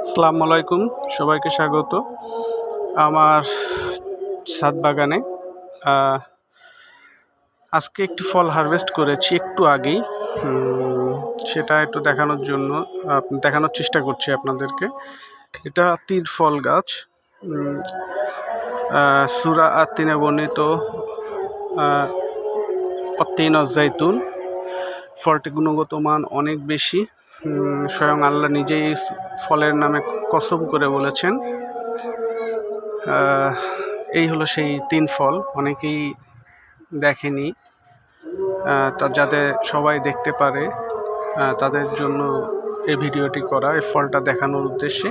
আসসালামু আলাইকুম, সবাইকে স্বাগত আমার ছাদ বাগানে। আজকে একটি ফল হারভেস্ট করেছি একটু আগেই, সেটা একটু দেখানোর চেষ্টা করছি আপনাদেরকে। এটা তিন ফল গাছ। সূরা আত-তিনে বর্ণিত অত্তিন অজ-জাইতুন। ফলটি গুণগত মান অনেক বেশি। স্বয়ং আল্লাহ নিজেই ফলের নামে কসম করে বলেছেন। এই হলো সেই তিন ফল। অনেকেই দেখেনি, তা যাতে সবাই দেখতে পারে তাদের জন্য এই ভিডিওটি করা, এই ফলটা দেখানোর উদ্দেশ্যে।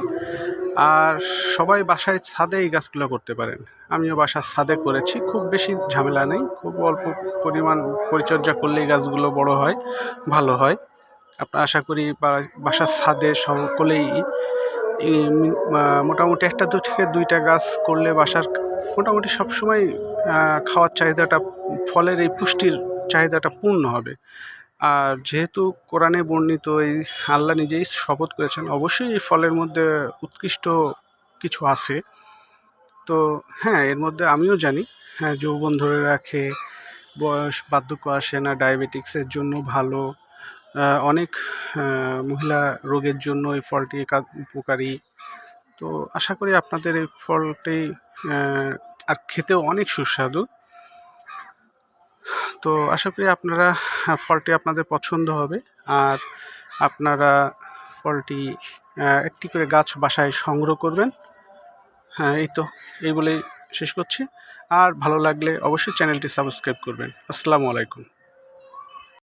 আর সবাই বাসায় ছাদে এই গাছগুলো করতে পারেন। আমিও বাসার ছাদে করেছি, খুব বেশি ঝামেলা নেই, খুব অল্প পরিমাণ পরিচর্যা করলেই গাছগুলো বড় হয়, ভালো হয়। আপনার আশা করি বাসার ছাদে সকলেই মোটামুটি একটা থেকে দুইটা গাছ করলে বাসার মোটামুটি সবসময় খাওয়ার চাহিদাটা, ফলের এই পুষ্টির চাহিদাটা পূর্ণ হবে। আর যেহেতু কোরআনে বর্ণিত, এই আল্লাহ নিজেই শপথ করেছেন, অবশ্যই এই ফলের মধ্যে উৎকৃষ্ট কিছু আছে। তো হ্যাঁ, এর মধ্যে আমিও জানি, হ্যাঁ, যৌবন ধরে রাখে, বয়স বার্ধক্য আসে না, ডায়াবেটিক্সের জন্য ভালো, অনেক মহিলা রোগের জন্য এই ফলটি উপকারী। তো আশা করি আপনাদের এই ফলটি আর খেতেও অনেক সুস্বাদু। তো আশা করি ফলটি আপনাদের পছন্দ হবে। আর আপনারা ফলটি একটি করে গাছ বাসায় সংগ্রহ করবেন। হ্যাঁ, এই বলেই শেষ করছি। আর ভালো লাগলে অবশ্যই চ্যানেলটি সাবস্ক্রাইব করবেন। আসসালামু আলাইকুম।